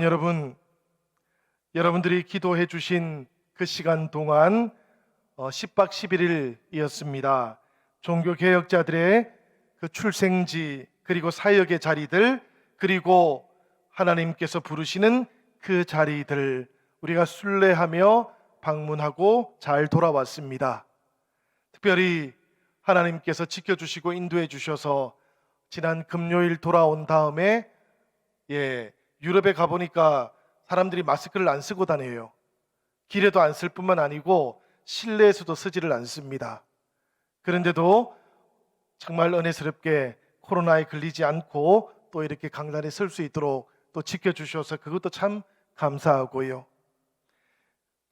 여러분, 여러분들이 기도해 주신 그 시간 동안 10박 11일이었습니다. 종교개혁자들의 그 출생지, 그리고 사역의 자리들, 그리고 하나님께서 부르시는 그 자리들, 우리가 순례하며 방문하고 잘 돌아왔습니다. 특별히 하나님께서 지켜주시고 인도해 주셔서 지난 금요일 돌아온 다음에 유럽에 가보니까 사람들이 마스크를 안 쓰고 다녀요. 길에도 안 쓸 뿐만 아니고 실내에서도 쓰지를 않습니다. 그런데도 정말 은혜스럽게 코로나에 걸리지 않고 또 이렇게 강단에 설 수 있도록 또 지켜주셔서 그것도 참 감사하고요.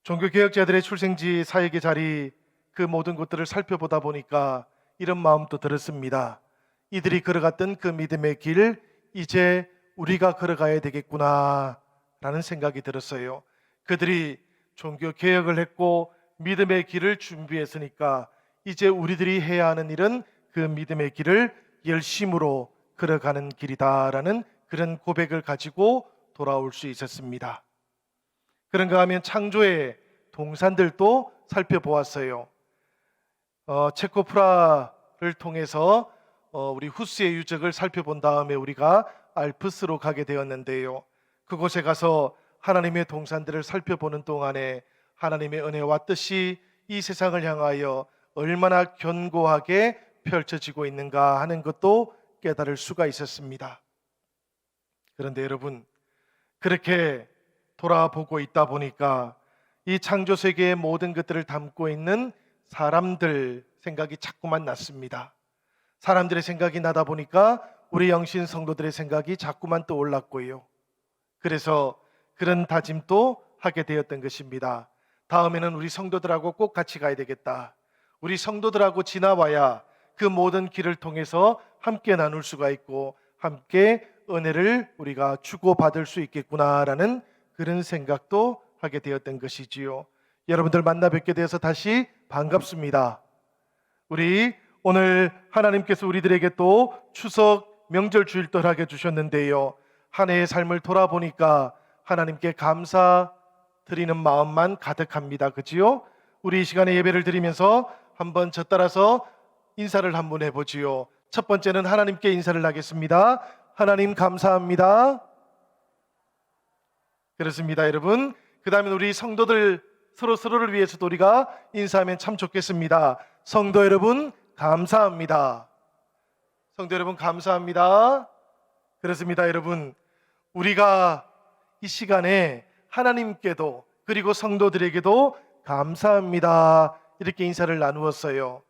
종교개혁자들의 출생지, 사역의 자리, 그 모든 것들을 살펴보다 보니까 이런 마음도 들었습니다. 이들이 걸어갔던 그 믿음의 길, 이제 우리가 걸어가야 되겠구나 라는 생각이 들었어요. 그들이 종교개혁을 했고 믿음의 길을 준비했으니까 이제 우리들이 해야 하는 일은 그 믿음의 길을 열심으로 걸어가는 길이다라는 그런 고백을 가지고 돌아올 수 있었습니다. 그런가 하면 창조의 동산들도 살펴보았어요. 체코프라를 통해서 우리 후스의 유적을 살펴본 다음에 우리가 알프스로 가게 되었는데요. 그곳에 가서 하나님의 동산들을 살펴보는 동안에 하나님의 은혜와 뜻이 이 세상을 향하여 얼마나 견고하게 펼쳐지고 있는가 하는 것도 깨달을 수가 있었습니다. 그런데 여러분, 그렇게 돌아보고 있다 보니까 이 창조 세계의 모든 것들을 담고 있는 사람들 생각이 자꾸만 났습니다. 사람들의 생각이 나다 보니까 우리 영신 성도들의 생각이 자꾸만 떠올랐고요. 그래서 그런 다짐도 하게 되었던 것입니다. 다음에는 우리 성도들하고 꼭 같이 가야 되겠다. 우리 성도들하고 지나와야 그 모든 길을 통해서 함께 나눌 수가 있고 함께 은혜를 우리가 주고받을 수 있겠구나라는 그런 생각도 하게 되었던 것이지요. 여러분들 만나 뵙게 되어서 다시 반갑습니다. 우리 오늘 하나님께서 우리들에게 또 추석 명절 주일도 하게 주셨는데요. 한 해의 삶을 돌아보니까 하나님께 감사드리는 마음만 가득합니다. 그지요? 우리 이 시간에 예배를 드리면서 한번 저 따라서 인사를 한번 해보지요. 첫 번째는 하나님께 인사를 하겠습니다. 하나님 감사합니다. 그렇습니다, 여러분. 그 다음에 우리 성도들 서로를 위해서도 우리가 인사하면 참 좋겠습니다. 성도 여러분 감사합니다. 성도 여러분 감사합니다. 그렇습니다, 여러분. 우리가 이 시간에 하나님께도 그리고 성도들에게도 감사합니다 이렇게 인사를 나누었어요.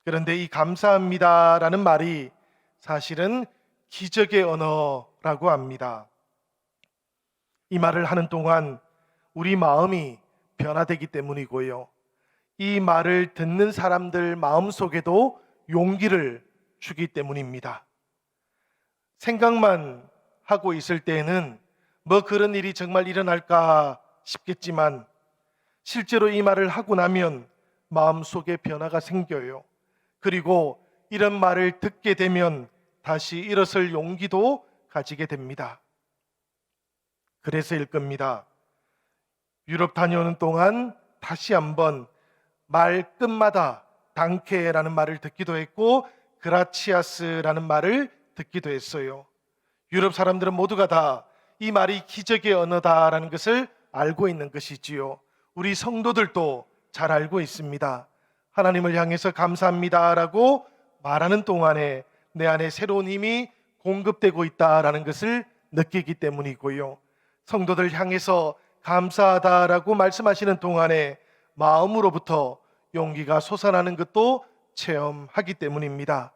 그런데 이 감사합니다라는 말이 사실은 기적의 언어라고 합니다. 이 말을 하는 동안 우리 마음이 변화되기 때문이고요. 이 말을 듣는 사람들 마음속에도 용기를 주기 때문입니다. 생각만 하고 있을 때에는 뭐 그런 일이 정말 일어날까 싶겠지만 실제로 이 말을 하고 나면 마음속에 변화가 생겨요. 그리고 이런 말을 듣게 되면 다시 일어설 용기도 가지게 됩니다. 그래서일 겁니다. 유럽 다녀오는 동안 다시 한번 말 끝마다 당케라는 말을 듣기도 했고 그라치아스라는 말을 듣기도 했어요. 유럽 사람들은 모두가 다 이 말이 기적의 언어다라는 것을 알고 있는 것이지요. 우리 성도들도 잘 알고 있습니다. 하나님을 향해서 감사합니다라고 말하는 동안에 내 안에 새로운 힘이 공급되고 있다라는 것을 느끼기 때문이고요. 성도들 향해서 감사하다라고 말씀하시는 동안에 마음으로부터 용기가 솟아나는 것도 체험하기 때문입니다.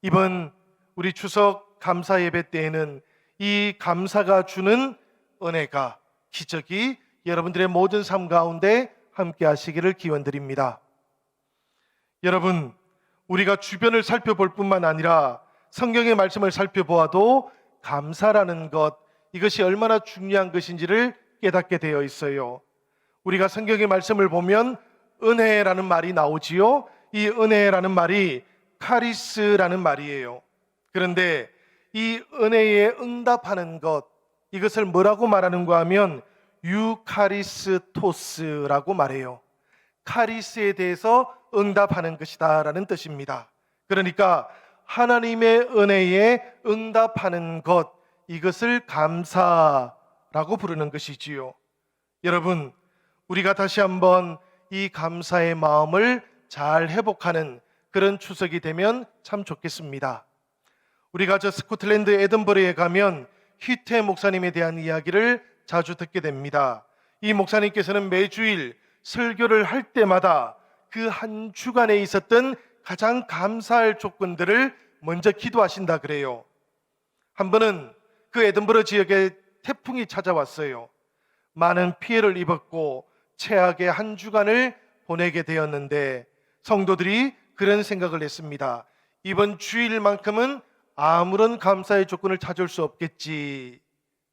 이번 우리 추석 감사 예배 때에는 이 감사가 주는 은혜가, 기적이 여러분들의 모든 삶 가운데 함께 하시기를 기원드립니다. 여러분, 우리가 주변을 살펴볼 뿐만 아니라 성경의 말씀을 살펴보아도 감사라는 것, 이것이 얼마나 중요한 것인지를 깨닫게 되어 있어요. 우리가 성경의 말씀을 보면 은혜라는 말이 나오지요. 이 은혜라는 말이 카리스라는 말이에요. 그런데 이 은혜에 응답하는 것, 이것을 뭐라고 말하는가 하면 유카리스토스라고 말해요. 카리스에 대해서 응답하는 것이다 라는 뜻입니다. 그러니까 하나님의 은혜에 응답하는 것, 이것을 감사라고 부르는 것이지요. 여러분, 우리가 다시 한번 이 감사의 마음을 잘 회복하는 그런 추석이 되면 참 좋겠습니다. 우리가 저 스코틀랜드 에든버러에 가면 휘테 목사님에 대한 이야기를 자주 듣게 됩니다. 이 목사님께서는 매주일 설교를 할 때마다 그 한 주간에 있었던 가장 감사할 조건들을 먼저 기도하신다 그래요. 한 번은 그 에든버러 지역에 태풍이 찾아왔어요. 많은 피해를 입었고 최악의 한 주간을 보내게 되었는데 성도들이 그런 생각을 했습니다. 이번 주일만큼은 아무런 감사의 조건을 찾을 수 없겠지.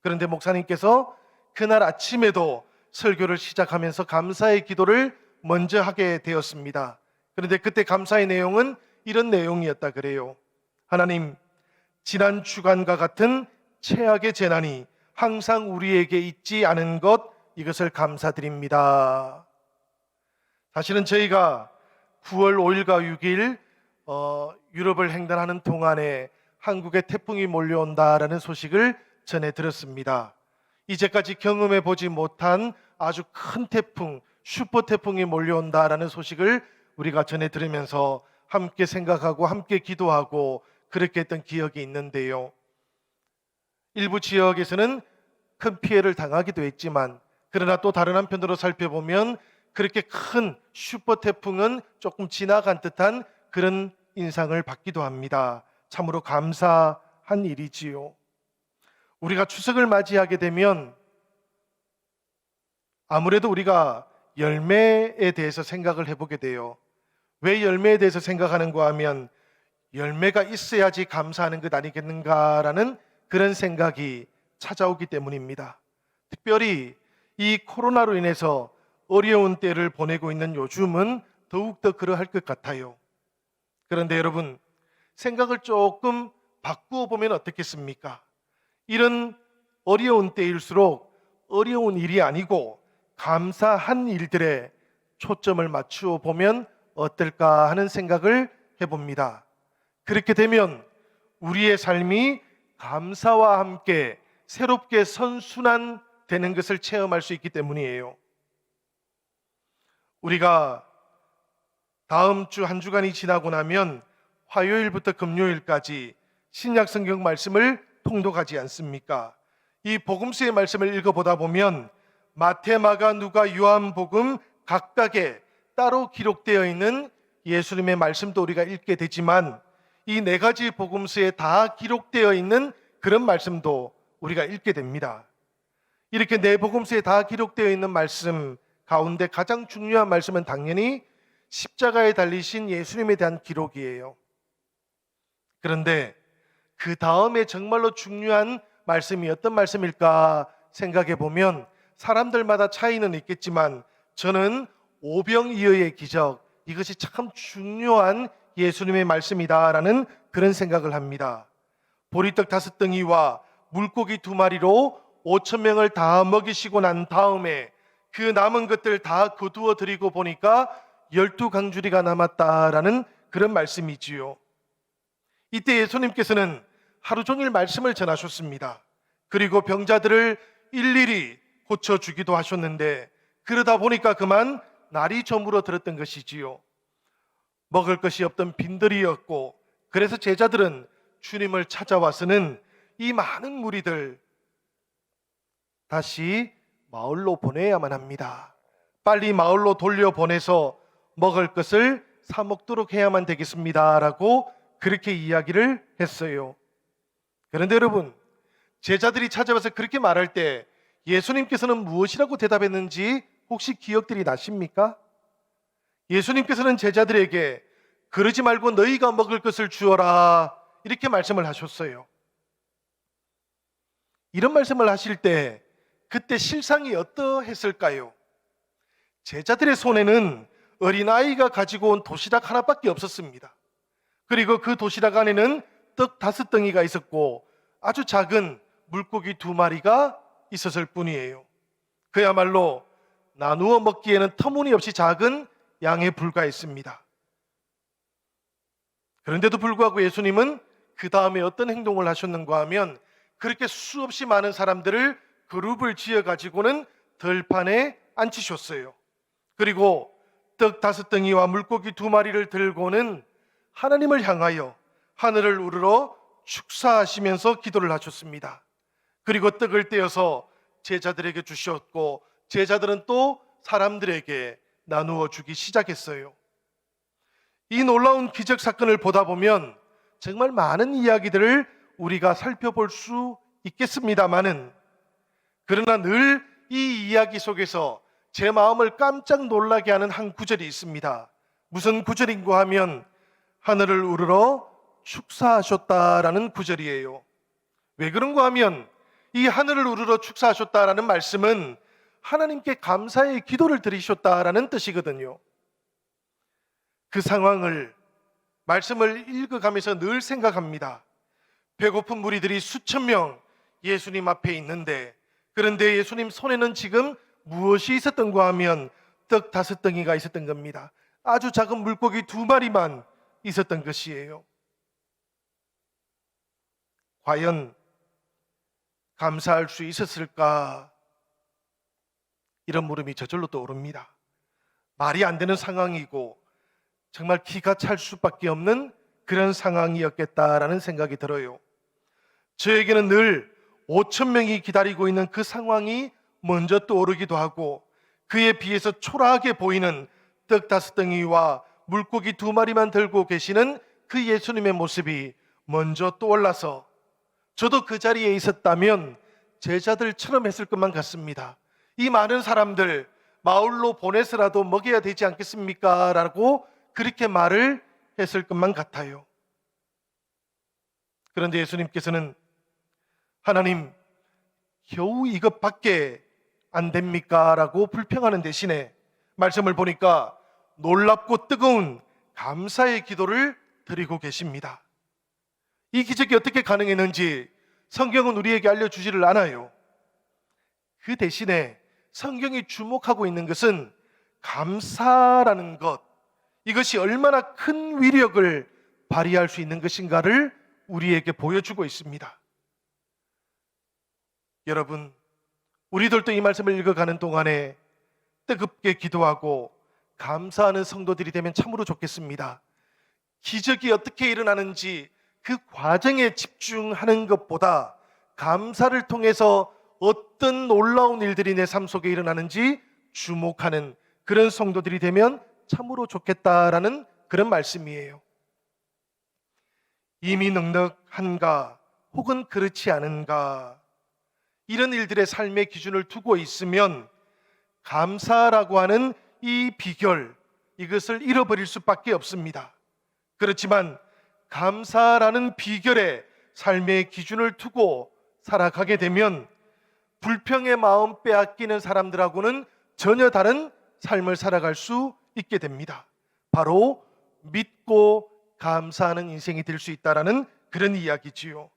그런데 목사님께서 그날 아침에도 설교를 시작하면서 감사의 기도를 먼저 하게 되었습니다. 그런데 그때 감사의 내용은 이런 내용이었다 그래요. 하나님, 지난 주간과 같은 최악의 재난이 항상 우리에게 있지 않은 것, 이것을 감사드립니다. 사실은 저희가 9월 5일과 6일 유럽을 횡단하는 동안에 한국에 태풍이 몰려온다라는 소식을 전해 들었습니다. 이제까지 경험해 보지 못한 아주 큰 태풍, 슈퍼 태풍이 몰려온다라는 소식을 우리가 전해 들으면서 함께 생각하고 함께 기도하고 그렇게 했던 기억이 있는데요. 일부 지역에서는 큰 피해를 당하기도 했지만, 그러나 또 다른 한편으로 살펴보면 그렇게 큰 슈퍼 태풍은 조금 지나간 듯한 그런 인상을 받기도 합니다. 참으로 감사한 일이지요. 우리가 추석을 맞이하게 되면 아무래도 우리가 열매에 대해서 생각을 해보게 돼요. 왜 열매에 대해서 생각하는가 하면 열매가 있어야지 감사하는 것 아니겠는가라는 그런 생각이 찾아오기 때문입니다. 특별히 이 코로나로 인해서 어려운 때를 보내고 있는 요즘은 더욱더 그러할 것 같아요. 그런데 여러분, 생각을 조금 바꾸어 보면 어떻겠습니까? 이런 어려운 때일수록 어려운 일이 아니고 감사한 일들에 초점을 맞추어 보면 어떨까 하는 생각을 해봅니다. 그렇게 되면 우리의 삶이 감사와 함께 새롭게 선순환되는 것을 체험할 수 있기 때문이에요. 우리가 다음 주 한 주간이 지나고 나면 화요일부터 금요일까지 신약 성경 말씀을 통독하지 않습니까? 이 복음서의 말씀을 읽어보다 보면 마태, 마가, 누가, 요한복음 각각에 따로 기록되어 있는 예수님의 말씀도 우리가 읽게 되지만 이 네 가지 복음서에 다 기록되어 있는 그런 말씀도 우리가 읽게 됩니다. 이렇게 네 복음서에 다 기록되어 있는 말씀 가운데 가장 중요한 말씀은 당연히 십자가에 달리신 예수님에 대한 기록이에요. 그런데 그 다음에 정말로 중요한 말씀이 어떤 말씀일까 생각해 보면 사람들마다 차이는 있겠지만 저는 오병이어의 기적, 이것이 참 중요한 예수님의 말씀이다라는 그런 생각을 합니다. 보리떡 5덩이와 물고기 2마리로 5,000명을 다 먹이시고 난 다음에 그 남은 것들 다 거두어 드리고 보니까 12강주리가 남았다라는 그런 말씀이지요. 이때 예수님께서는 하루 종일 말씀을 전하셨습니다. 그리고 병자들을 일일이 고쳐주기도 하셨는데 그러다 보니까 그만 날이 저물어 들었던 것이지요. 먹을 것이 없던 빈들이었고, 그래서 제자들은 주님을 찾아와서는 이 많은 무리들 다시 마을로 보내야만 합니다. 빨리 마을로 돌려보내서 먹을 것을 사 먹도록 해야만 되겠습니다라고 그렇게 이야기를 했어요. 그런데 여러분, 제자들이 찾아와서 그렇게 말할 때 예수님께서는 무엇이라고 대답했는지 혹시 기억들이 나십니까? 예수님께서는 제자들에게 그러지 말고 너희가 먹을 것을 주어라 이렇게 말씀을 하셨어요. 이런 말씀을 하실 때 그때 실상이 어떠했을까요? 제자들의 손에는 어린아이가 가지고 온 도시락 하나밖에 없었습니다. 그리고 그 도시락 안에는 떡 5덩이가 있었고 아주 작은 물고기 2마리가 있었을 뿐이에요. 그야말로 나누어 먹기에는 터무니없이 작은 양에 불과했습니다. 그런데도 불구하고 예수님은 그 다음에 어떤 행동을 하셨는가 하면 그렇게 수없이 많은 사람들을 그룹을 지어가지고는 들판에 앉히셨어요. 그리고 떡 5덩이와 물고기 2마리를 들고는 하나님을 향하여 하늘을 우러러 축사하시면서 기도를 하셨습니다. 그리고 떡을 떼어서 제자들에게 주셨고 제자들은 또 사람들에게 나누어 주기 시작했어요. 이 놀라운 기적 사건을 보다 보면 정말 많은 이야기들을 우리가 살펴볼 수 있겠습니다마는, 그러나 늘 이 이야기 속에서 제 마음을 깜짝 놀라게 하는 한 구절이 있습니다. 무슨 구절인가 하면 하늘을 우러러 축사하셨다라는 구절이에요. 왜 그런가 하면 이 하늘을 우러러 축사하셨다라는 말씀은 하나님께 감사의 기도를 드리셨다라는 뜻이거든요. 그 상황을, 말씀을 읽어가면서 늘 생각합니다. 배고픈 무리들이 수천 명 예수님 앞에 있는데, 그런데 예수님 손에는 지금 무엇이 있었던가 하면 떡 5덩이가 있었던 겁니다. 아주 작은 물고기 2마리만 있었던 것이에요. 과연 감사할 수 있었을까? 이런 물음이 저절로 떠오릅니다. 말이 안 되는 상황이고 정말 기가 찰 수밖에 없는 그런 상황이었겠다라는 생각이 들어요. 저에게는 늘 5천 명이 기다리고 있는 그 상황이 먼저 떠오르기도 하고, 그에 비해서 초라하게 보이는 떡 5덩이와 물고기 2마리만 들고 계시는 그 예수님의 모습이 먼저 떠올라서 저도 그 자리에 있었다면 제자들처럼 했을 것만 같습니다. 이 많은 사람들 마을로 보내서라도 먹여야 되지 않겠습니까? 라고 그렇게 말을 했을 것만 같아요. 그런데 예수님께서는 하나님, 겨우 이것밖에 안 됩니까? 라고 불평하는 대신에 말씀을 보니까 놀랍고 뜨거운 감사의 기도를 드리고 계십니다. 이 기적이 어떻게 가능했는지 성경은 우리에게 알려주지를 않아요. 그 대신에 성경이 주목하고 있는 것은 감사라는 것, 이것이 얼마나 큰 위력을 발휘할 수 있는 것인가를 우리에게 보여주고 있습니다. 여러분, 우리들도 이 말씀을 읽어가는 동안에 뜨겁게 기도하고 감사하는 성도들이 되면 참으로 좋겠습니다. 기적이 어떻게 일어나는지 그 과정에 집중하는 것보다 감사를 통해서 어떤 놀라운 일들이 내 삶 속에 일어나는지 주목하는 그런 성도들이 되면 참으로 좋겠다라는 그런 말씀이에요. 이미 넉넉한가 혹은 그렇지 않은가, 이런 일들의 삶의 기준을 두고 있으면 감사라고 하는 이 비결, 이것을 잃어버릴 수밖에 없습니다. 그렇지만 감사라는 비결에 삶의 기준을 두고 살아가게 되면 불평의 마음 빼앗기는 사람들하고는 전혀 다른 삶을 살아갈 수 있게 됩니다. 바로 믿고 감사하는 인생이 될 수 있다라는 그런 이야기지요.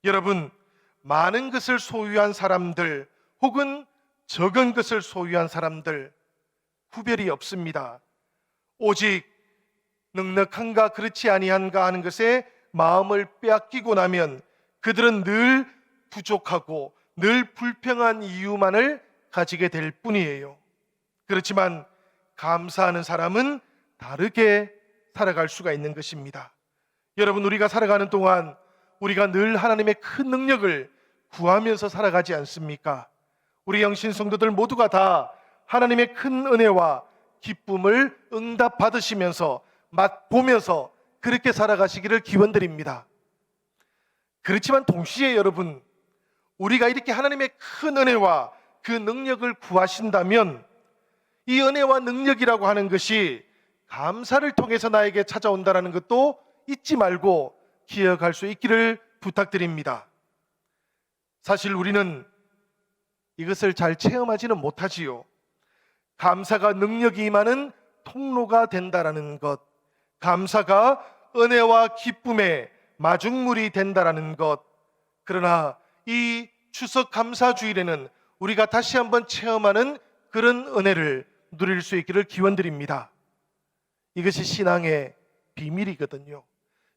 여러분, 많은 것을 소유한 사람들 혹은 적은 것을 소유한 사람들 구별이 없습니다. 오직 넉넉한가 그렇지 아니한가 하는 것에 마음을 빼앗기고 나면 그들은 늘 부족하고 늘 불평한 이유만을 가지게 될 뿐이에요. 그렇지만 감사하는 사람은 다르게 살아갈 수가 있는 것입니다. 여러분, 우리가 살아가는 동안 우리가 늘 하나님의 큰 능력을 구하면서 살아가지 않습니까? 우리 영신 성도들 모두가 다 하나님의 큰 은혜와 기쁨을 응답받으시면서 맛보면서 그렇게 살아가시기를 기원드립니다. 그렇지만 동시에 여러분, 우리가 이렇게 하나님의 큰 은혜와 그 능력을 구하신다면 이 은혜와 능력이라고 하는 것이 감사를 통해서 나에게 찾아온다는 것도 잊지 말고 기억할 수 있기를 부탁드립니다. 사실 우리는 이것을 잘 체험하지는 못하지요. 감사가 능력이 임하는 통로가 된다라는 것, 감사가 은혜와 기쁨의 마중물이 된다라는 것, 그러나 이 추석 감사주일에는 우리가 다시 한번 체험하는 그런 은혜를 누릴 수 있기를 기원드립니다. 이것이 신앙의 비밀이거든요.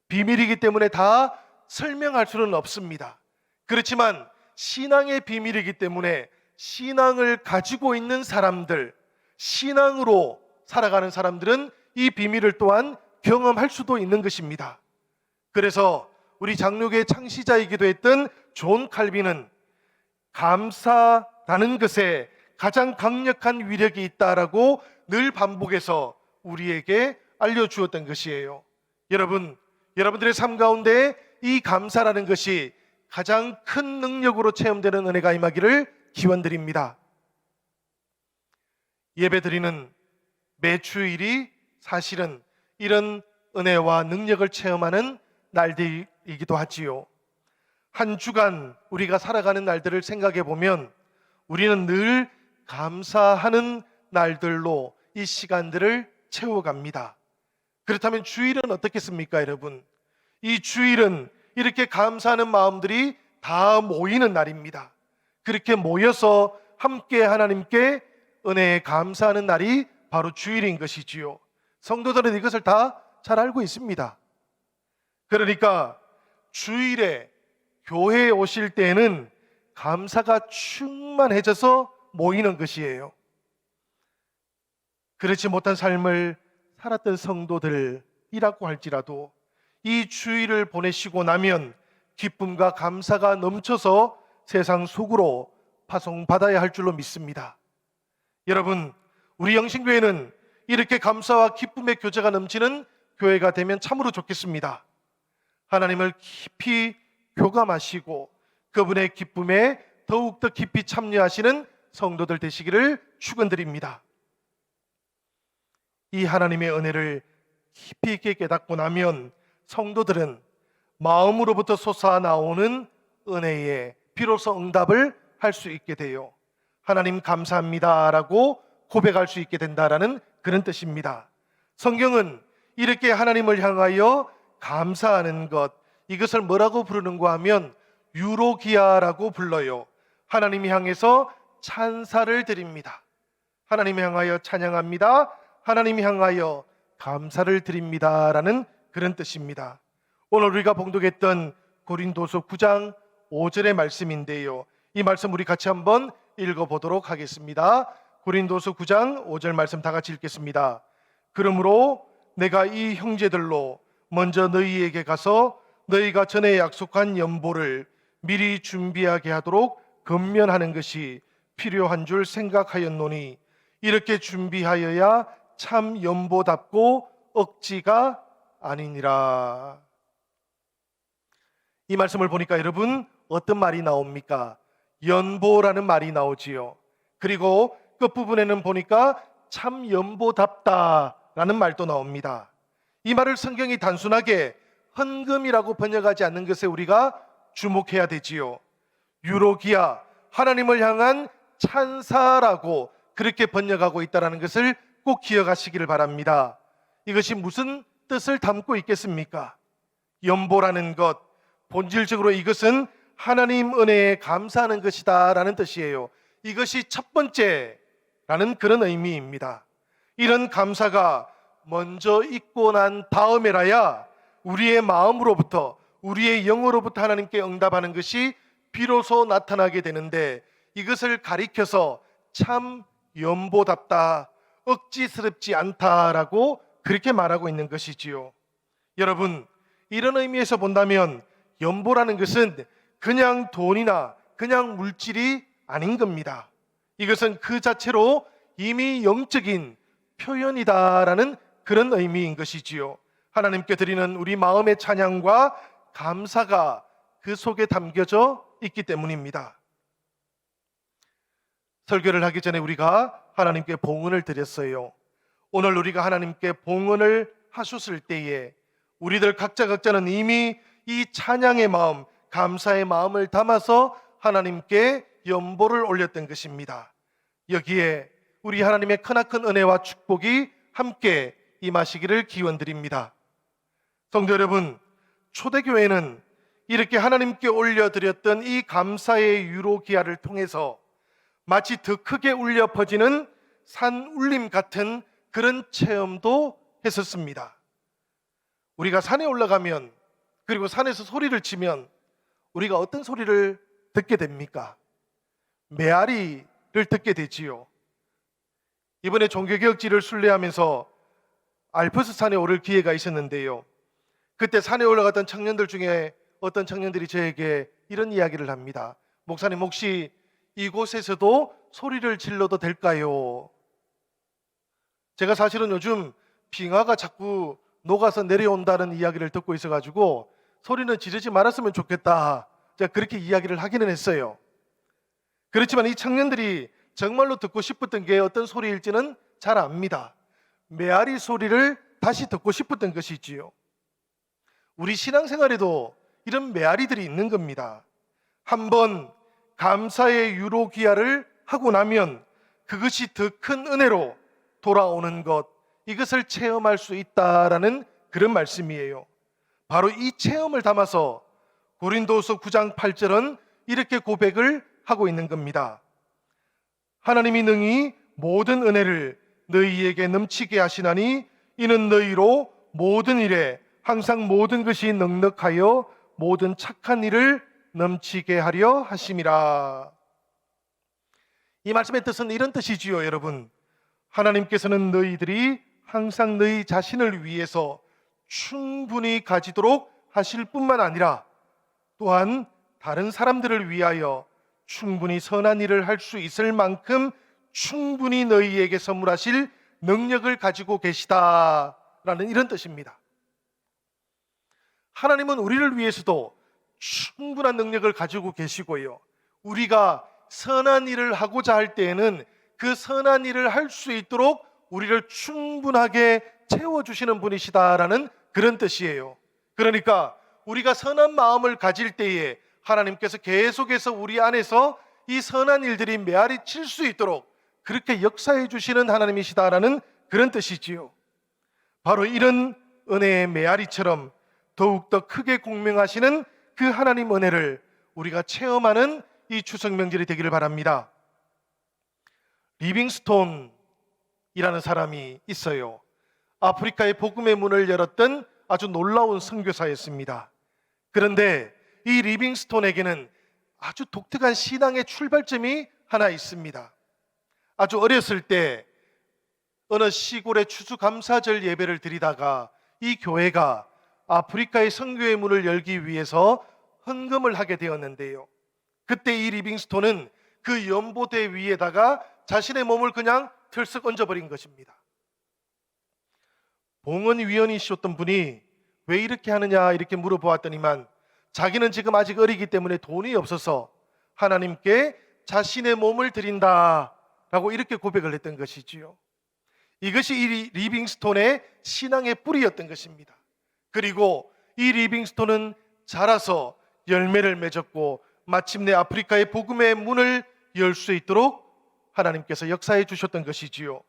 비밀이기 때문에 다 설명할 수는 없습니다. 그렇지만 신앙의 비밀이기 때문에 신앙을 가지고 있는 사람들, 신앙으로 살아가는 사람들은 이 비밀을 또한 경험할 수도 있는 것입니다. 그래서 우리 장로교의 창시자이기도 했던 존 칼빈은 감사라는 것에 가장 강력한 위력이 있다라고 늘 반복해서 우리에게 알려주었던 것이에요. 여러분들의 삶 가운데 이 감사라는 것이 가장 큰 능력으로 체험되는 은혜가 임하기를 기원드립니다. 예배드리는 매 주일이 사실은 이런 은혜와 능력을 체험하는 날들이기도 하지요. 한 주간 우리가 살아가는 날들을 생각해 보면 우리는 늘 감사하는 날들로 이 시간들을 채워갑니다. 그렇다면 주일은 어떻겠습니까, 여러분? 이 주일은 이렇게 감사하는 마음들이 다 모이는 날입니다. 그렇게 모여서 함께 하나님께 은혜에 감사하는 날이 바로 주일인 것이지요. 성도들은 이것을 다 잘 알고 있습니다. 그러니까 주일에 교회에 오실 때에는 감사가 충만해져서 모이는 것이에요. 그렇지 못한 삶을 살았던 성도들이라고 할지라도 이 주일을 보내시고 나면 기쁨과 감사가 넘쳐서 세상 속으로 파송받아야 할 줄로 믿습니다. 여러분, 우리 영신교회는 이렇게 감사와 기쁨의 교제가 넘치는 교회가 되면 참으로 좋겠습니다. 하나님을 깊이 교감하시고 그분의 기쁨에 더욱더 깊이 참여하시는 성도들 되시기를 축원드립니다. 이 하나님의 은혜를 깊이 있게 깨닫고 나면 성도들은 마음으로부터 솟아나오는 은혜에 비로소 응답을 할 수 있게 돼요. 하나님 감사합니다 라고 고백할 수 있게 된다라는 그런 뜻입니다. 성경은 이렇게 하나님을 향하여 감사하는 것, 이것을 뭐라고 부르는가 하면 유로기아라고 불러요. 하나님 향해서 찬사를 드립니다. 하나님 향하여 찬양합니다. 하나님 향하여 감사를 드립니다 라는 그런 뜻입니다. 오늘 우리가 봉독했던 고린도서 9장 5절의 말씀인데요, 이 말씀 우리 같이 한번 읽어보도록 하겠습니다. 고린도서 9장 5절 말씀 다 같이 읽겠습니다. 그러므로 내가 이 형제들로 먼저 너희에게 가서 너희가 전에 약속한 연보를 미리 준비하게 하도록 건면하는 것이 필요한 줄 생각하였노니 이렇게 준비하여야 참 연보답고 억지가 아니니라. 이 말씀을 보니까 여러분 어떤 말이 나옵니까? 연보라는 말이 나오지요. 그리고 끝부분에는 보니까 참 연보답다라는 말도 나옵니다. 이 말을 성경이 단순하게 헌금이라고 번역하지 않는 것에 우리가 주목해야 되지요. 유로기아, 하나님을 향한 찬사라고 그렇게 번역하고 있다는 것을 꼭 기억하시기를 바랍니다. 이것이 무슨 뜻을 담고 있겠습니까? 연보라는 것, 본질적으로 이것은 하나님 은혜에 감사하는 것이다 라는 뜻이에요. 이것이 첫 번째라는 그런 의미입니다. 이런 감사가 먼저 있고 난 다음에라야 우리의 마음으로부터, 우리의 영으로부터 하나님께 응답하는 것이 비로소 나타나게 되는데, 이것을 가리켜서 참 연보답다, 억지스럽지 않다라고 그렇게 말하고 있는 것이지요. 여러분, 이런 의미에서 본다면 연보라는 것은 그냥 돈이나 그냥 물질이 아닌 겁니다. 이것은 그 자체로 이미 영적인 표현이다라는 그런 의미인 것이지요. 하나님께 드리는 우리 마음의 찬양과 감사가 그 속에 담겨져 있기 때문입니다. 설교를 하기 전에 우리가 하나님께 봉헌을 드렸어요. 오늘 우리가 하나님께 봉헌을 하셨을 때에 우리들 각자는 이미 이 찬양의 마음, 감사의 마음을 담아서 하나님께 연보를 올렸던 것입니다. 여기에 우리 하나님의 크나큰 은혜와 축복이 함께 임하시기를 기원드립니다. 성도 여러분, 초대교회는 이렇게 하나님께 올려드렸던 이 감사의 유로 기하를 통해서 마치 더 크게 울려 퍼지는 산 울림 같은 그런 체험도 했었습니다. 우리가 산에 올라가면, 그리고 산에서 소리를 치면 우리가 어떤 소리를 듣게 됩니까? 메아리를 듣게 되지요. 이번에 종교개혁지를 순례하면서 알프스 산에 오를 기회가 있었는데요, 그때 산에 올라갔던 청년들 중에 어떤 청년들이 저에게 이런 이야기를 합니다. 목사님, 혹시 이곳에서도 소리를 질러도 될까요? 제가 사실은 요즘 빙하가 자꾸 녹아서 내려온다는 이야기를 듣고 있어가지고 소리는 지르지 말았으면 좋겠다, 제가 그렇게 이야기를 하기는 했어요. 그렇지만 이 청년들이 정말로 듣고 싶었던 게 어떤 소리일지는 잘 압니다. 메아리 소리를 다시 듣고 싶었던 것이지요. 우리 신앙생활에도 이런 메아리들이 있는 겁니다. 한번 감사의 유로기아를 하고 나면 그것이 더 큰 은혜로 돌아오는 것, 이것을 체험할 수 있다라는 그런 말씀이에요. 바로 이 체험을 담아서 고린도후서 9장 8절은 이렇게 고백을 하고 있는 겁니다. 하나님이 능히 모든 은혜를 너희에게 넘치게 하시나니 이는 너희로 모든 일에 항상 모든 것이 넉넉하여 모든 착한 일을 넘치게 하려 하심이라. 이 말씀의 뜻은 이런 뜻이지요, 여러분. 하나님께서는 너희들이 항상 너희 자신을 위해서 충분히 가지도록 하실 뿐만 아니라 또한 다른 사람들을 위하여 충분히 선한 일을 할 수 있을 만큼 충분히 너희에게 선물하실 능력을 가지고 계시다라는 이런 뜻입니다. 하나님은 우리를 위해서도 충분한 능력을 가지고 계시고요, 우리가 선한 일을 하고자 할 때에는 그 선한 일을 할 수 있도록 우리를 충분하게 채워주시는 분이시다라는 그런 뜻이에요. 그러니까 우리가 선한 마음을 가질 때에 하나님께서 계속해서 우리 안에서 이 선한 일들이 메아리 칠 수 있도록 그렇게 역사해 주시는 하나님이시다라는 그런 뜻이지요. 바로 이런 은혜의 메아리처럼 더욱더 크게 공명하시는 그 하나님 은혜를 우리가 체험하는 이 추석 명절이 되기를 바랍니다. 리빙스톤이라는 사람이 있어요. 아프리카의 복음의 문을 열었던 아주 놀라운 선교사였습니다. 그런데 이 리빙스톤에게는 아주 독특한 신앙의 출발점이 하나 있습니다. 아주 어렸을 때 어느 시골의 추수감사절 예배를 드리다가 이 교회가 아프리카의 선교의 문을 열기 위해서 헌금을 하게 되었는데요, 그때 이 리빙스톤은 그 연보대 위에다가 자신의 몸을 그냥 털썩 얹어버린 것입니다. 봉헌위원이셨던 분이 왜 이렇게 하느냐 이렇게 물어보았더니만 자기는 지금 아직 어리기 때문에 돈이 없어서 하나님께 자신의 몸을 드린다라고 이렇게 고백을 했던 것이지요. 이것이 이 리빙스톤의 신앙의 뿌리였던 것입니다. 그리고 이 리빙스톤은 자라서 열매를 맺었고 마침내 아프리카의 복음의 문을 열 수 있도록 하나님께서 역사해 주셨던 것이지요.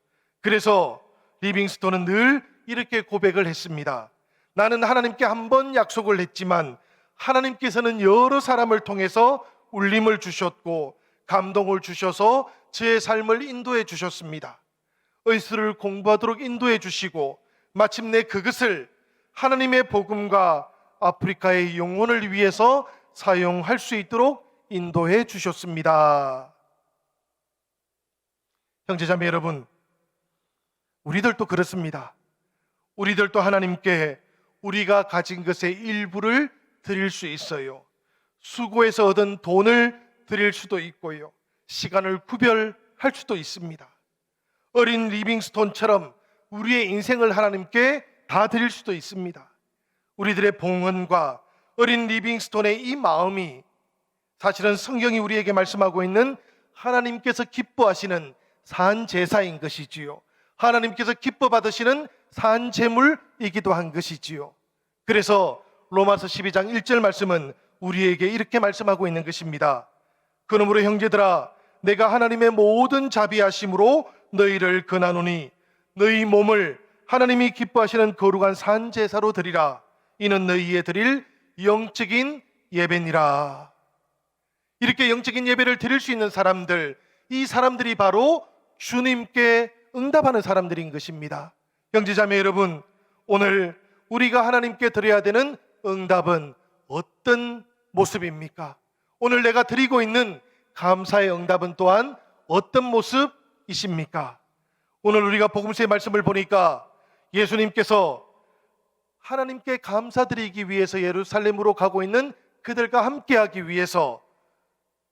그래서 리빙스톤은 늘 이렇게 고백을 했습니다. 나는 하나님께 한 번 약속을 했지만 하나님께서는 여러 사람을 통해서 울림을 주셨고 감동을 주셔서 제 삶을 인도해 주셨습니다. 의술을 공부하도록 인도해 주시고 마침내 그것을 하나님의 복음과 아프리카의 영혼을 위해서 사용할 수 있도록 인도해 주셨습니다. 형제자매 여러분, 우리들도 그렇습니다. 우리들도 하나님께 우리가 가진 것의 일부를 드릴 수 있어요. 수고해서 얻은 돈을 드릴 수도 있고요, 시간을 구별할 수도 있습니다. 어린 리빙스톤처럼 우리의 인생을 하나님께 다 드릴 수도 있습니다. 우리들의 봉헌과 어린 리빙스톤의 이 마음이 사실은 성경이 우리에게 말씀하고 있는 하나님께서 기뻐하시는 산제사인 것이지요. 하나님께서 기뻐 받으시는 산제물이기도 한 것이지요. 그래서 로마서 12장 1절 말씀은 우리에게 이렇게 말씀하고 있는 것입니다. 그러므로 형제들아, 내가 하나님의 모든 자비하심으로 너희를 권하노니 너희 몸을 하나님이 기뻐하시는 거룩한 산제사로 드리라. 이는 너희의 드릴 영적인 예배니라. 이렇게 영적인 예배를 드릴 수 있는 사람들, 이 사람들이 바로 주님께 응답하는 사람들인 것입니다. 형제자매 여러분, 오늘 우리가 하나님께 드려야 되는 응답은 어떤 모습입니까? 오늘 내가 드리고 있는 감사의 응답은 또한 어떤 모습이십니까? 오늘 우리가 복음서의 말씀을 보니까 예수님께서 하나님께 감사드리기 위해서 예루살렘으로 가고 있는 그들과 함께하기 위해서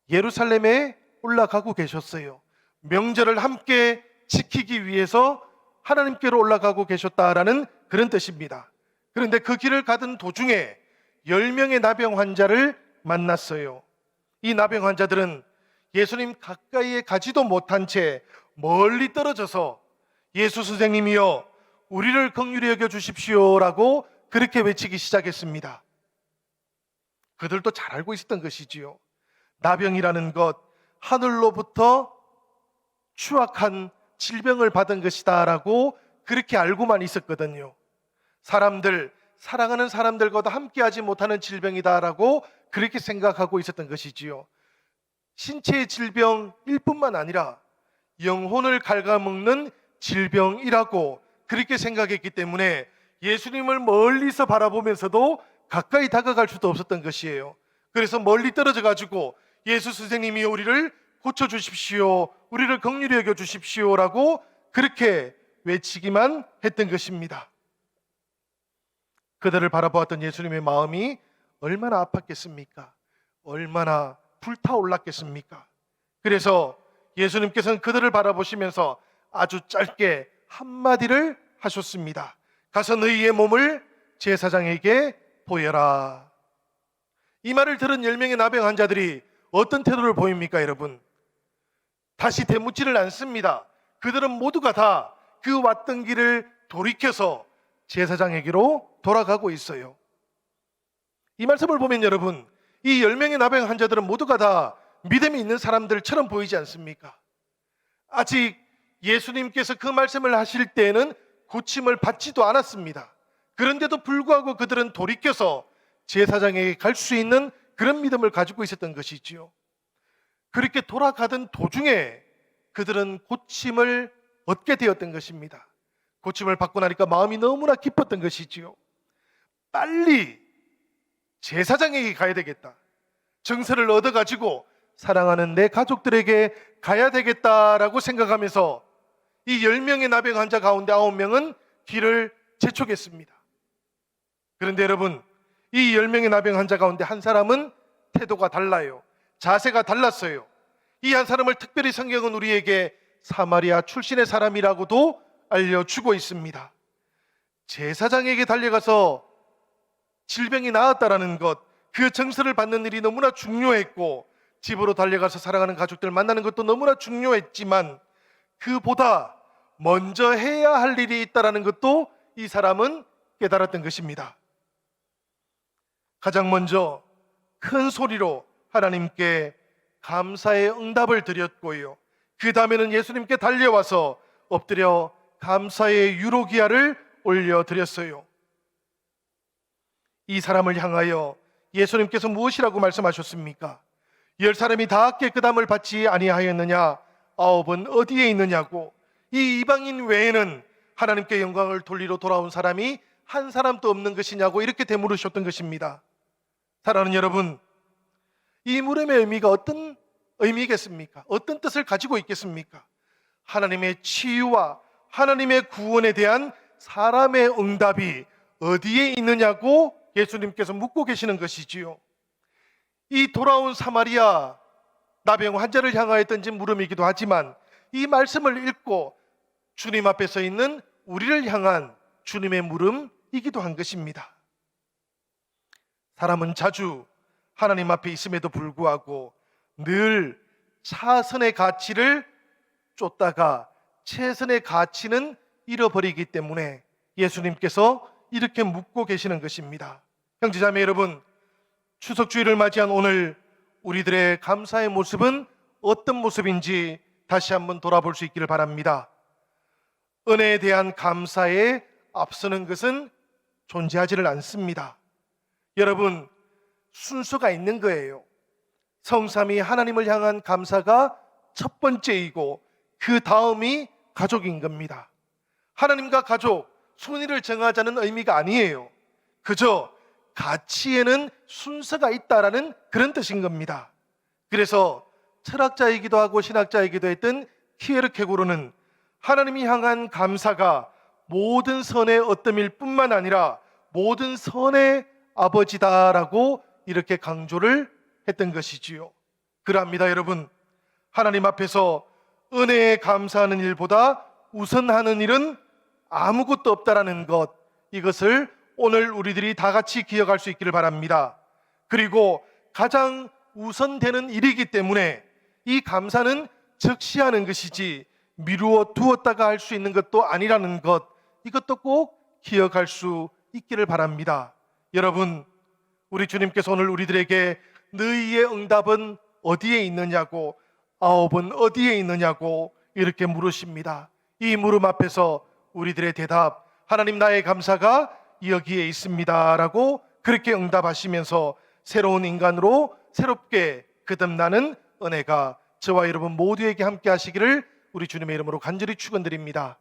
예루살렘에 올라가고 계셨어요. 명절을 함께 지키기 위해서 하나님께로 올라가고 계셨다라는 그런 뜻입니다. 그런데 그 길을 가던 도중에 10명의 나병 환자를 만났어요. 이 나병 환자들은 예수님 가까이에 가지도 못한 채 멀리 떨어져서 예수 선생님이여 우리를 긍휼히 여겨 주십시오라고 그렇게 외치기 시작했습니다. 그들도 잘 알고 있었던 것이지요. 나병이라는 것, 하늘로부터 추악한 질병을 받은 것이다 라고 그렇게 알고만 있었거든요. 사람들, 사랑하는 사람들과도 함께하지 못하는 질병이다 라고 그렇게 생각하고 있었던 것이지요. 신체의 질병일 뿐만 아니라 영혼을 갉아먹는 질병이라고 그렇게 생각했기 때문에 예수님을 멀리서 바라보면서도 가까이 다가갈 수도 없었던 것이에요. 그래서 멀리 떨어져 가지고 예수 선생님이 우리를 고쳐주십시오, 우리를 긍휼히 여겨 주십시오라고 그렇게 외치기만 했던 것입니다. 그들을 바라보았던 예수님의 마음이 얼마나 아팠겠습니까? 얼마나 불타올랐겠습니까? 그래서 예수님께서는 그들을 바라보시면서 아주 짧게 한마디를 하셨습니다. 가서 너희의 몸을 제사장에게 보여라. 이 말을 들은 10명의 나병 환자들이 어떤 태도를 보입니까, 여러분? 다시 되묻지를 않습니다. 그들은 모두가 다 그 왔던 길을 돌이켜서 제사장에게로 돌아가고 있어요. 이 말씀을 보면 여러분, 이 10명의 나병 환자들은 모두가 다 믿음이 있는 사람들처럼 보이지 않습니까? 아직 예수님께서 그 말씀을 하실 때에는 고침을 받지도 않았습니다. 그런데도 불구하고 그들은 돌이켜서 제사장에게 갈 수 있는 그런 믿음을 가지고 있었던 것이지요. 그렇게 돌아가던 도중에 그들은 고침을 얻게 되었던 것입니다. 고침을 받고 나니까 마음이 너무나 기뻤던 것이지요. 빨리 제사장에게 가야 되겠다. 정서를 얻어가지고 사랑하는 내 가족들에게 가야 되겠다라고 생각하면서 이 10명의 나병 환자 가운데 9명은 길을 재촉했습니다. 그런데 여러분, 이 10명의 나병 환자 가운데 한 사람은 태도가 달라요. 자세가 달랐어요. 이 한 사람을 특별히 성경은 우리에게 사마리아 출신의 사람이라고도 알려주고 있습니다. 제사장에게 달려가서 질병이 나았다라는 것, 그 정서를 받는 일이 너무나 중요했고, 집으로 달려가서 사랑하는 가족들 만나는 것도 너무나 중요했지만, 그보다 먼저 해야 할 일이 있다라는 것도 이 사람은 깨달았던 것입니다. 가장 먼저 큰 소리로 하나님께 감사의 응답을 드렸고요, 그 다음에는 예수님께 달려와서 엎드려 감사의 유로기아를 올려드렸어요. 이 사람을 향하여 예수님께서 무엇이라고 말씀하셨습니까? 10사람이 다 깨끗함을 받지 아니하였느냐? 9은 어디에 있느냐고. 이 이방인 외에는 하나님께 영광을 돌리러 돌아온 사람이 한 사람도 없는 것이냐고 이렇게 되물으셨던 것입니다. 사랑하는 여러분, 이 물음의 의미가 어떤 의미겠습니까? 어떤 뜻을 가지고 있겠습니까? 하나님의 치유와 하나님의 구원에 대한 사람의 응답이 어디에 있느냐고 예수님께서 묻고 계시는 것이지요. 이 돌아온 사마리아 나병 환자를 향하여 던진 물음이기도 하지만, 이 말씀을 읽고 주님 앞에 서 있는 우리를 향한 주님의 물음이기도 한 것입니다. 사람은 자주 하나님 앞에 있음에도 불구하고 늘 차선의 가치를 쫓다가 최선의 가치는 잃어버리기 때문에 예수님께서 이렇게 묻고 계시는 것입니다. 형제자매 여러분, 추석주일을 맞이한 오늘 우리들의 감사의 모습은 어떤 모습인지 다시 한번 돌아볼 수 있기를 바랍니다. 은혜에 대한 감사에 앞서는 것은 존재하지를 않습니다. 여러분, 순서가 있는 거예요. 성삼위 하나님을 향한 감사가 첫 번째이고 그 다음이 가족인 겁니다. 하나님과 가족, 순위를 정하자는 의미가 아니에요. 그저 가치에는 순서가 있다라는 그런 뜻인 겁니다. 그래서 철학자이기도 하고 신학자이기도 했던 키에르케고르는 하나님이 향한 감사가 모든 선의 어뜸일 뿐만 아니라 모든 선의 아버지다라고 이렇게 강조를 했던 것이지요. 그럽니다, 여러분. 하나님 앞에서 은혜에 감사하는 일보다 우선하는 일은 아무것도 없다라는 것, 이것을 오늘 우리들이 다 같이 기억할 수 있기를 바랍니다. 그리고 가장 우선되는 일이기 때문에 이 감사는 적시하는 것이지 미루어 두었다가 할 수 있는 것도 아니라는 것, 이것도 꼭 기억할 수 있기를 바랍니다. 여러분, 우리 주님께서 오늘 우리들에게 너희의 응답은 어디에 있느냐고, 아홉은 어디에 있느냐고 이렇게 물으십니다. 이 물음 앞에서 우리들의 대답, 하나님 나의 감사가 여기에 있습니다 라고 그렇게 응답하시면서 새로운 인간으로 새롭게 거듭나는 은혜가 저와 여러분 모두에게 함께 하시기를 우리 주님의 이름으로 간절히 축원드립니다.